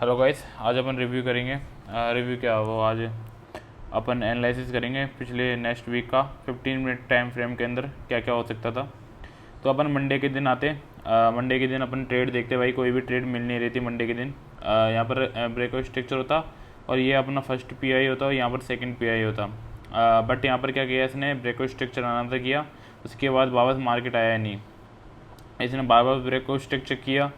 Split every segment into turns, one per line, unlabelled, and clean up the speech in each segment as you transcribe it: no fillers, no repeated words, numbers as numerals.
Hello guys, आज अपन review करेंगे। Review क्या वो आज अपन एनालिसिस करेंगे पिछले नेक्स्ट वीक का 15 मिनट टाइम फ्रेम के अंदर क्या क्या हो सकता था। तो अपन मंडे के दिन आते। मंडे के दिन अपन ट्रेड देखते। भाई कोई भी ट्रेड मिल नहीं रही थी मंडे के दिन। यहाँ पर ब्रेकआउट स्ट्रक्चर होता और ये अपना फर्स्ट पीआई होता और यहाँ पर सेकंड पीआई होता। बट यहाँ पर क्या किया इसने, ब्रेकआउट स्ट्रक्चर आना था किया, उसके बाद वापस मार्केट आया नहीं। इसने बार बार ब्रेकआउट स्ट्रक्चर किया,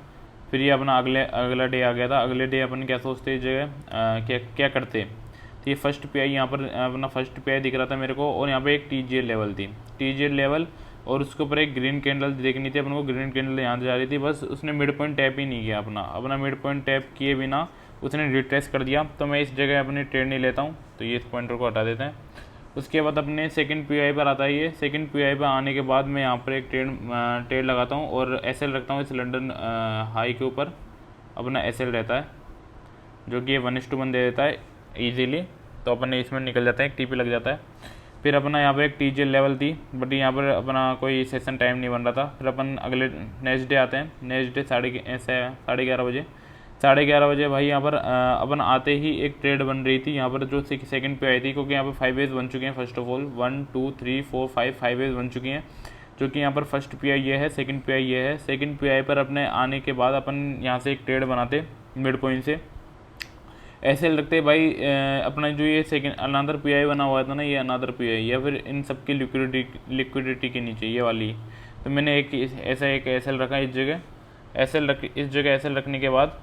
फिर ये अपना अगला डे आ गया था। अगले डे अपन क्या सोचते इस जगह क्या क्या करते। तो ये फर्स्ट पीआई यहाँ पर अपना फर्स्ट पीआई दिख रहा था मेरे को, और यहाँ पे एक टीजीएल लेवल थी, टीजीएल लेवल, और उसके ऊपर एक ग्रीन कैंडल देखनी थी अपन को। ग्रीन कैंडल यहाँ से जा रही थी, बस उसने मिड पॉइंट टैप ही नहीं किया। अपना मिड पॉइंट टैप किए बिना उसने रिट्रेस कर दिया। तो मैं इस जगह अपनी ट्रेड नहीं लेता हूँ, तो ये इस पॉइंटर को हटा देते हैं। उसके बाद अपने सेकंड पीआई पर आता है। ये सेकंड पीआई पर आने के बाद मैं यहाँ पर एक ट्रेड लगाता हूँ और एसएल रखता हूँ इस लंदन हाई के ऊपर। अपना एसएल रहता है जो कि ये 1:1 दे देता है ईजीली, तो अपन इसमें निकल जाता है, एक टीपी लग जाता है। फिर अपना यहाँ पर एक टीजीएल लेवल थी, बट यहाँ पर अपना कोई सेशन टाइम नहीं बन रहा था। फिर अपन अगले नेक्स्ट डे आते हैं। नेक्स्ट डे 11:30 बजे भाई यहाँ पर अपन आते ही एक ट्रेड बन रही थी यहाँ पर, जो सेकंड पे आई थी, क्योंकि यहाँ पर 5 वेज बन चुके हैं। फर्स्ट ऑफ ऑल 1 2 3 4 5 वेज बन चुकी हैं, जो कि यहाँ पर फर्स्ट पीआई ये है, सेकंड पीआई ये है। सेकंड पीआई पर अपने आने के बाद अपन यहाँ से एक ट्रेड बनाते मिड पॉइंट से, ऐसे रखते भाई। अपना जो ये सेकंड अनदर पीआई बना हुआ था ना, ये अनदर पीआई या फिर इन सब की लिक्विडिटी के नीचे ये वाली। तो मैंने एक एसएल रखा इस जगह। इस जगह एसएल रखने के बाद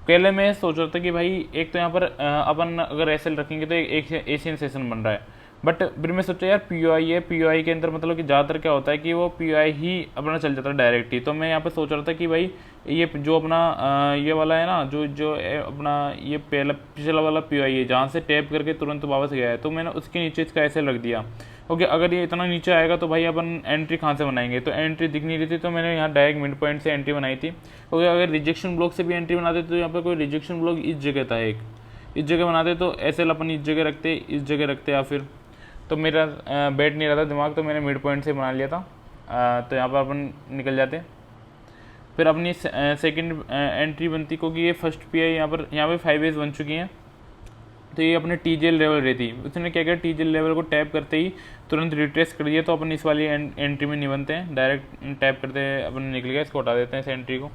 पहले मैं सोच रहा था कि भाई एक तो यहाँ पर अपन अगर एसएल रखेंगे तो एक एशियन सेशन बन रहा है, बट फिर मैं सोचा यार पीओआई है, पीओआई के अंदर मतलब कि ज़्यादातर क्या होता है कि वो पीओआई ही अपना चल जाता है डायरेक्ट ही। तो मैं यहाँ पे सोच रहा था कि भाई ये जो अपना ये वाला है ना, जो अपना ये पिछला वाला पीओआई है जहाँ से टैप करके तुरंत वापस गया है, तो मैंने उसके नीचे इसका एसएल रख दिया। ओके, अगर ये इतना नीचे आएगा तो भाई अपन एंट्री कहाँ से बनाएंगे, तो एंट्री दिख नहीं रही थी, तो मैंने यहाँ डायरेक्ट मिड पॉइंट से एंट्री बनाई थी। ओके, अगर रिजेक्शन ब्लॉक से भी एंट्री बनाते तो यहाँ पर कोई रिजेक्शन ब्लॉक इस जगह था, एक इस जगह बनाते तो एसएल अपन इस जगह रखते या फिर, तो मेरा बैठ नहीं रहा था दिमाग, तो मैंने मिड पॉइंट से बना लिया था। तो यहाँ पर अपन निकल जाते। फिर अपनी सेकंड एंट्री बनती, क्योंकि ये फर्स्ट पीआई यहाँ पे 5 वेज बन चुकी हैं, तो ये अपने टीजीएल लेवल रहती। उसने क्या किया, टीजीएल लेवल को टैप करते ही तुरंत रिट्रेस कर दिया। तो अपन इस वाली एंट्री में नहीं बनते हैं, डायरेक्ट टैप करते अपन निकल गया, इसको हटा देते हैं इस एंट्री को।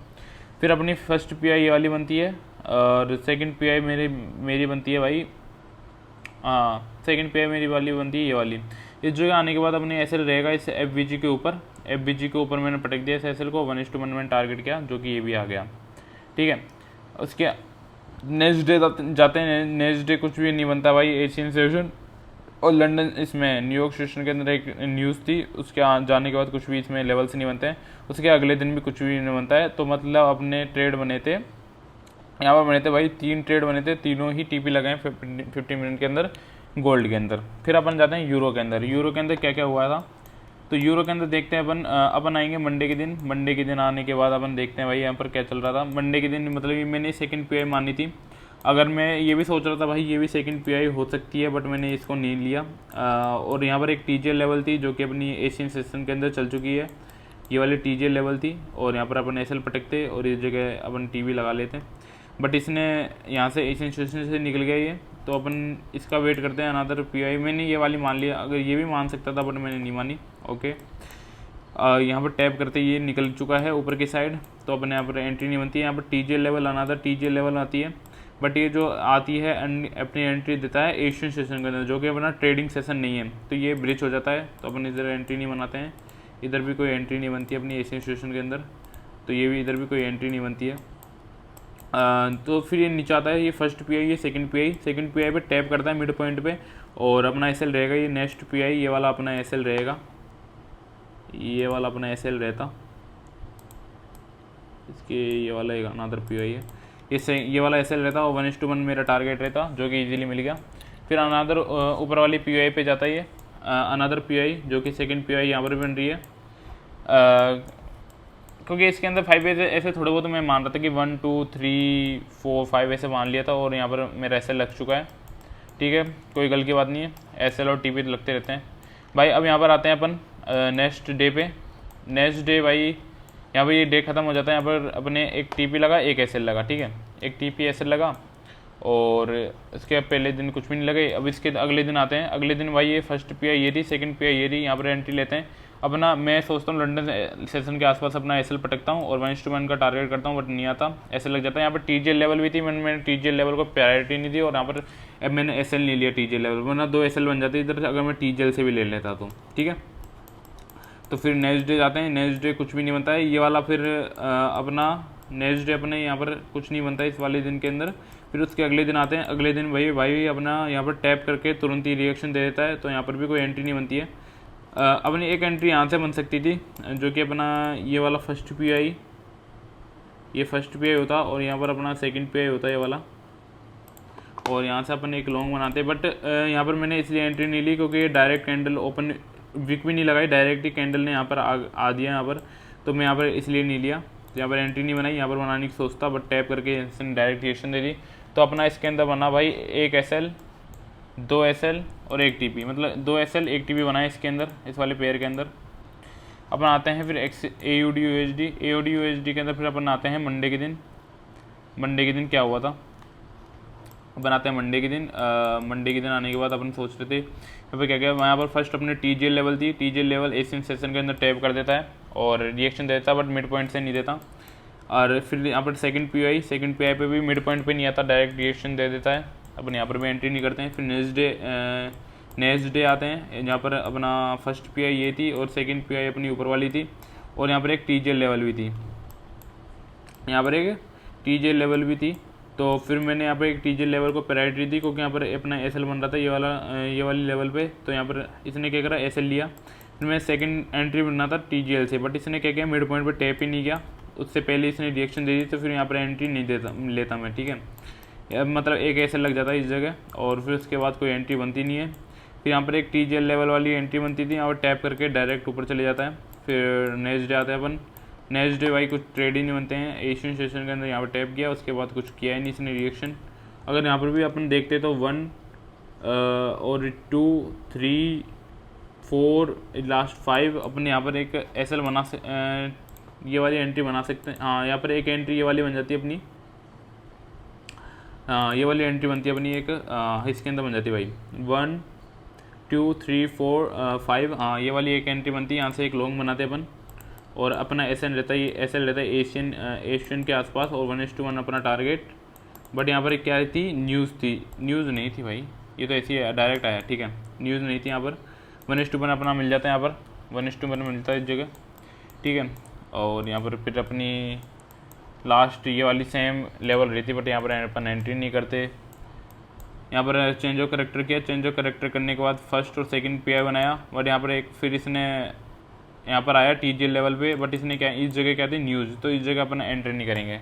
फिर अपनी फर्स्ट पीआई ये वाली बनती है और सेकंड पीआई मेरी बनती है भाई, सेकंड पीआई मेरी वाली बनती है ये वाली। इस जगह आने के बाद अपने एसएल रहेगा इस एफबीजी के ऊपर मैंने पटक दिया इस एसएल को। 1:1 मैंने टारगेट किया, जो कि ये भी आ गया। ठीक है, उसके नेक्स्ट डे जाते हैं। नेक्स्ट डे कुछ भी नहीं बनता भाई, एशियन सेशन और लंदन, इसमें न्यूयॉर्क सेशन के अंदर एक न्यूज़ थी, उसके जाने के बाद कुछ भी इसमें लेवल्स नहीं बनते हैं। उसके अगले दिन भी कुछ भी नहीं बनता है। तो मतलब अपने ट्रेड बने थे यहाँ पर, बने थे भाई 3 ट्रेड बने थे, तीनों ही टीपी लगाए 50 मिनट के अंदर गोल्ड के अंदर। फिर अपन जाते हैं यूरो के अंदर। यूरो के अंदर क्या क्या हुआ था, तो यूरो के अंदर देखते हैं अपन आएंगे मंडे के दिन। मंडे के दिन आने के बाद अपन देखते हैं भाई यहाँ पर क्या चल रहा था। मंडे के दिन मतलब ये मैंने सेकंड पीआई मानी थी। अगर मैं ये भी सोच रहा था भाई ये भी सेकंड पीआई हो सकती है, बट मैंने इसको नहीं लिया। और यहाँ पर एक टीजीएल लेवल थी जो कि अपनी एशियन सेशन के अंदर चल चुकी है, ये वाली टीजीएल लेवल थी। और यहाँ पर अपन एसएल पटकते और इस जगह अपन टीवी लगा लेते, बट इसने यहाँ से एशियन सेशन से निकल गया ये। तो अपन इसका वेट करते हैं अनदर पीआई। मैंने ये वाली मान लिया, अगर ये भी मान सकता था बट मैंने नहीं मानी। ओके, यहाँ पर टैप करते ये निकल चुका है ऊपर की साइड, तो अपन यहाँ पर एंट्री नहीं बनती है। यहाँ पर TGL level another TGL level आती है, बट ये जो आती है अपनी एंट्री देता है एशियन सेशन के अंदर, जो कि अपना ट्रेडिंग सेशन नहीं है, तो ये ब्रिज हो जाता है। तो अपन इधर एंट्री नहीं बनाते हैं, इधर भी कोई एंट्री नहीं बनती है अपनी एशियन सेशन के अंदर, तो ये भी इधर भी कोई एंट्री नहीं बनती है। तो फिर ये नीचे आता है, ये फर्स्ट पीआई, ये सेकंड पीआई पे टैप करता है मिड पॉइंट पे, और अपना एसएल रहेगा ये नेक्स्ट पीआई, ये वाला अपना एसएल रहेगा, ये वाला अपना एसएल रहता इसके, ये वाला एक अनदर पीआई है, ये वाला एसएल रहता और 1:1 मेरा टारगेट रहता, जो कि इजीली मिल गया। फिर अनदर ऊपर वाली पीआई पे जाता है ये अनदर पीआई, जो कि सेकंड पीआई यहाँ पर बन रही है। क्योंकि इसके अंदर 5 ऐसे थोड़े बहुत मैं मान रहा था कि 1 2 3 4 5 ऐसे मान लिया था, और यहाँ पर मेरा एसएल लग चुका है। ठीक है, कोई गल की बात नहीं है, एसएल और टीपी लगते रहते हैं भाई। अब यहाँ पर आते हैं अपन नेक्स्ट डे पे। नेक्स्ट डे भाई यहाँ पर ये डे खत्म हो जाता है। यहाँ पर अपने एक टीपी लगा, एक एसएल लगा, ठीक है, एक टीपी एसएल लगा, और इसके पहले दिन कुछ भी नहीं लगे। अब इसके अगले दिन आते हैं। अगले दिन भाई ये फर्स्ट पीआई ये थी, सेकंड पीआई ये थी, यहाँ पर एंट्री लेते हैं अपना। मैं सोचता हूँ लंदन सेशन के आसपास अपना एसएल पटकता हूँ और 1:1 का टारगेट करता हूँ, बट नहीं आता, ऐसे लग जाता है। यहाँ पर टीजीएल लेवल भी थी, मैंने टीजीएल लेवल को प्रायोरिटी नहीं दी, और यहाँ पर अब मैंने एसएल नहीं लिया टीजीएल लेवल, वरना 2 एसएल बन जाती इधर अगर मैं टीजीएल से भी ले लेता तो, ठीक है। तो फिर नेक्स्ट डे जाते हैं। नेक्स्ट डे कुछ भी नहीं बनता है ये वाला। फिर अपना नेक्स्ट डे अपने यहाँ पर कुछ नहीं बनता है इस वाले दिन के अंदर। फिर उसके अगले दिन आते हैं। अगले दिन भाई अपना यहाँ पर टैप करके तुरंत ही रिएक्शन दे देता है, तो यहाँ पर भी कोई एंट्री नहीं बनती है। अपनी एक एंट्री यहाँ से बन सकती थी, जो कि अपना ये वाला फर्स्ट पीआई, ये फर्स्ट पीआई होता, और यहाँ पर अपना सेकंड पीआई होता है ये वाला, और यहाँ से अपन एक लॉन्ग बनाते हैं। बट यहाँ पर मैंने इसलिए एंट्री नहीं ली क्योंकि ये डायरेक्ट कैंडल ओपन विक भी नहीं लगाई, डायरेक्ट ही कैंडल ने यहाँ पर आ दिया यहाँ पर, तो मैं यहाँ पर इसलिए नहीं लिया। यहाँ पर एंट्री नहीं बनाई, यहाँ पर बनाने की सोचता, बट टैप करके इसने डायरेक्ट रिएक्शन दे दी। तो अपना इसके अंदर बना भाई एक एसएल, 2 एसएल और एक टीपी, मतलब 2 एसएल 1 टीपी बनाए इसके अंदर, इस वाले पेयर के अंदर। अपन आते हैं फिर AUD USD के अंदर। फिर अपन आते हैं मंडे के दिन। मंडे के दिन क्या हुआ था, अपन आते हैं मंडे के दिन। मंडे के दिन आने के बाद अपन सोच रहे थे यहाँ पर क्या यहाँ पर फर्स्ट अपने टीजीएल लेवल थी, टीजीएल लेवल एशियन सेशन के अंदर टैप कर देता है और रिएक्शन देता है, बट मिड पॉइंट से नहीं देता। और फिर यहाँ पर सेकंड पीआई पे भी मिड पॉइंट पे नहीं आता, डायरेक्ट रिएक्शन दे देता है। अपन यहाँ पर भी एंट्री नहीं करते हैं। फिर नेक्स्ट डे आते हैं, जहाँ पर अपना फर्स्ट पीआई ये थी और सेकंड पीआई अपनी ऊपर वाली थी, और यहाँ पर एक टीजीएल लेवल भी थी, यहाँ पर एक टीजीएल लेवल भी थी। तो फिर मैंने यहाँ पर एक टीजीएल लेवल को प्रायोरिटी दी, क्योंकि यहाँ पर अपना एसएल बन रहा था ये वाली लेवल पे। तो यहाँ पर इसने क्या करा, एसएल लिया। फिर मैं सेकंड एंट्री बनना था टीजीएल से, बट इसने क्या किया, मिड पॉइंट पे टैप ही नहीं किया, उससे पहले इसने रिएक्शन दे दी, तो फिर यहाँ पर एंट्री नहीं लेता मैं, ठीक है। मतलब एक एसएल लग जाता है इस जगह, और फिर उसके बाद कोई एंट्री बनती नहीं है। फिर यहाँ पर एक टीजीएल लेवल वाली एंट्री बनती थी, यहाँ पर टैप करके डायरेक्ट ऊपर चले जाता है। फिर नेक्स्ट डे आते हैं अपन। नेक्स्ट डे भाई कुछ ट्रेड ही नहीं बनते हैं। एशियन सेशन के अंदर यहाँ पर टैप किया, उसके बाद कुछ किया ही नहीं इसने रिएक्शन। अगर यहाँ पर भी अपन देखते तो 1 और 2 3 4 लास्ट 5 अपने यहाँ पर एक एसएल बना ये वाली एंट्री बना सकते हैं। हाँ, यहाँ पर एक एंट्री ये वाली बन जाती है अपनी, ये वाली एंट्री बनती है अपनी एक, इसके अंदर बन जाती है भाई 1 2 3 4 5। हाँ, ये वाली एक एंट्री बनती है, यहाँ से एक लॉन्ग बनाते हैं अपन, और अपना एसएल रहता है, एसएल रहता है एशियन के आसपास, और 1:1 अपना टारगेट। बट यहाँ पर क्या थी, न्यूज़ थी, न्यूज़ नहीं थी भाई, ये तो ऐसी डायरेक्ट आया, ठीक है, न्यूज़ नहीं थी। यहाँ पर 1:1 अपना मिल जाता है, यहाँ पर 1:1 मिलता है इस जगह, ठीक है। और यहाँ पर फिर अपनी लास्ट ये वाली सेम लेवल रहती, बट यहाँ पर अपन एंट्री नहीं करते। यहाँ पर चेंज ऑफ करेक्टर किया, चेंज ऑफ करेक्टर करने के बाद फर्स्ट और सेकंड पीआई बनाया, बट यहाँ पर एक फिर इसने यहाँ पर आया टीजीएल लेवल पे, बट इसने क्या इस जगह क्या थी, न्यूज़, तो इस जगह अपन एंट्री नहीं करेंगे,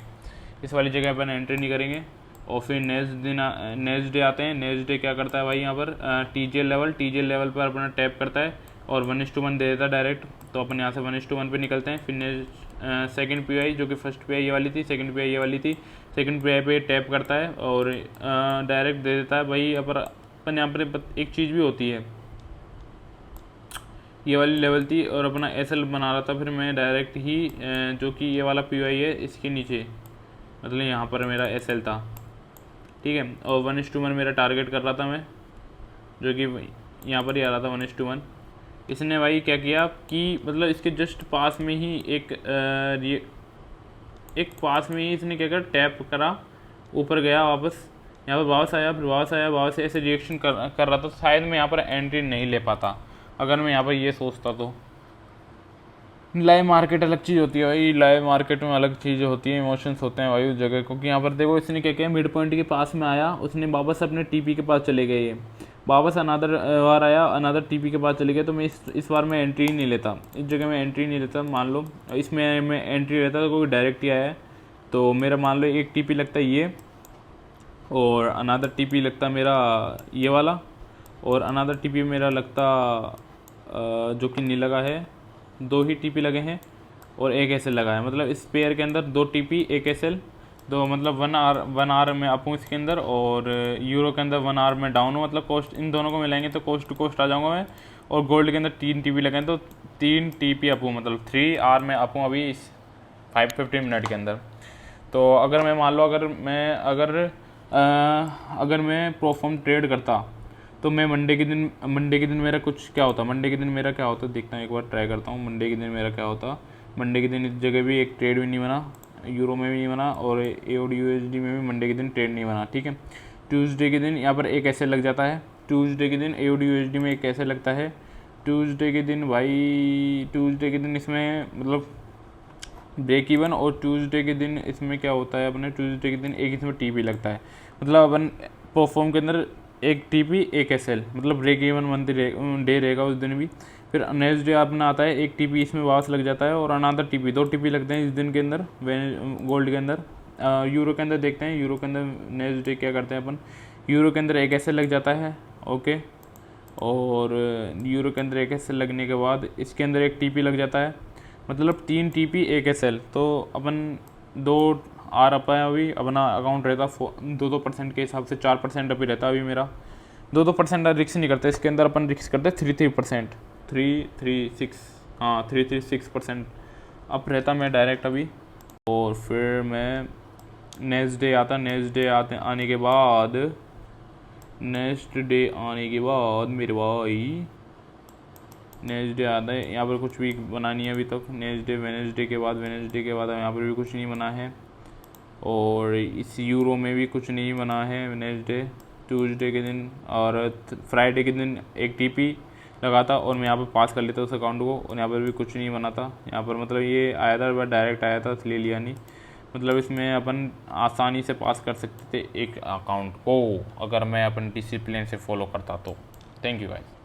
इस वाली जगह अपन एंट्री नहीं करेंगे। और फिर नेक्स्ट डे आते हैं। नेक्स्ट डे क्या करता है भाई, यहाँ पर टीजीएल लेवल पर अपना टैप करता है और 1:1 दे देता है डायरेक्ट, तो अपन यहाँ से 1:1 पे निकलते हैं। फिर सेकंड पीआई, जो कि फर्स्ट पीआई ये वाली थी, सेकंड पीआई ये वाली थी, सेकंड पीआई पे टैप करता है और डायरेक्ट दे देता है भाई। अपन यहाँ पर एक चीज़ भी होती है, ये वाली लेवल थी और अपना एसएल बना रहा था, फिर मैं डायरेक्ट ही जो कि ये वाला पीआई है इसके नीचे, मतलब यहाँ पर मेरा एसएल था, ठीक है, और 1:1 मेरा टारगेट कर रहा था मैं, जो कि यहाँ पर ही आ रहा था 1:1। इसने भाई क्या किया कि मतलब इसके जस्ट पास में ही एक पास में ही इसने क्या करा, टैप करा, ऊपर गया, वापस यहाँ पर वापस आया, फिर वापस ऐसे रिएक्शन कर रहा था। शायद मैं यहाँ पर एंट्री नहीं ले पाता अगर मैं यहाँ पर ये सोचता तो। लाइव मार्केट अलग चीज़ होती है भाई, लाइव मार्केट में अलग चीज़ें होती हैं, इमोशंस होते हैं भाई उस जगह, क्योंकि यहाँ पर देखो इसने क्या किया, मिड पॉइंट के पास में आया, उसने वापस अपने टीपी के पास चले गए, ये वापस अनदर बार आया, अनदर टीपी के पास चले गए। तो मैं इस बार मैं एंट्री नहीं लेता, इस जगह मैं एंट्री नहीं लेता। मान लो इसमें मैं एंट्री लेता तो कोई डायरेक्ट ही आया है, तो मेरा मान लो एक टीपी लगता है ये, और अनदर टीपी लगता मेरा ये वाला, और अनदर टीपी मेरा लगता जो कि नहीं लगा है, 2 ही टीपी लगे हैं और एक एसएल लगा है। मतलब इस पेयर के अंदर 2 टीपी एक एसएल, तो मतलब 1 आवर में अप हूँ इसके अंदर, और यूरो के अंदर 1 आवर में डाउन हूँ। मतलब कॉस्ट इन दोनों को मिलाएंगे तो कोस्ट टू कोस्ट आ जाऊँगा मैं। और गोल्ड के अंदर 3 टीपी लगे हैं तो 3 टीपी अप हूँ, मतलब 3 आवर में अप हूँ अभी 5-15 मिनट के अंदर। तो अगर मैं मान लो अगर मैं प्रोफॉर्म ट्रेड करता तो मैं मंडे के दिन मेरा कुछ क्या होता, मंडे के दिन मेरा क्या होता देखता हूँ, एक बार ट्राई करता हूँ मंडे के दिन मेरा क्या होता। मंडे के दिन इस जगह भी एक ट्रेड भी नहीं बना, यूरो में भी नहीं बना और AUD USD में भी मंडे के दिन ट्रेड नहीं बना, ठीक है। ट्यूसडे के दिन यहाँ पर एक ऐसे लग जाता है, ट्यूसडे के दिन AUD USD में एक ऐसे लगता है। ट्यूसडे के दिन इसमें मतलब ब्रेक इवन, और ट्यूसडे के दिन इसमें क्या होता है अपने, ट्यूसडे के दिन एक इसमें TP लगता है, मतलब अपन परफॉर्म के अंदर एक TP एक SL, मतलब ब्रेक इवन डे रहेगा उस दिन भी। फिर नेक्स्ट डे अपना आता है एक TP इसमें वापस लग जाता है और अनदर TP, 2 TP लगते हैं इस दिन के अंदर गोल्ड के अंदर। यूरो के अंदर देखते हैं, यूरो के अंदर नेक्स्ट डे क्या करते हैं अपन, यूरो के अंदर एक SL लग जाता है, ओके। और यूरो के अंदर एक SL लगने के बाद इसके अंदर एक TP लग जाता है, मतलब 3 TP एक SL। तो अपन 2 आर अपा है, अभी अपना अकाउंट रहता 2% के हिसाब से 4% अभी रहता अभी मेरा। 2% रिक्स नहीं करते इसके अंदर, अपन रिक्स करते 3-3%, 336, हाँ 336% अप रहता मैं डायरेक्ट अभी। और फिर मैं नेक्स्ट डे आने के बाद मेरे भाई नेक्स्ट डे आता है, यहाँ पर कुछ भी बना नहीं है अभी तक। वेनेसडे के बाद यहाँ पर भी कुछ नहीं बना है, और इस यूरो में भी कुछ नहीं बना है वेनेसडे। ट्यूसडे के दिन और फ्राइडे के दिन एक TP लगा था और मैं यहाँ पर पास कर लेता उस अकाउंट को, और यहाँ पर भी कुछ नहीं बना था। यहाँ पर मतलब ये आया था बट डायरेक्ट आया था इसलिए लिया नहीं, मतलब इसमें अपन आसानी से पास कर सकते थे एक अकाउंट को अगर मैं अपन डिसिप्लिन से फॉलो करता तो। Thank you guys.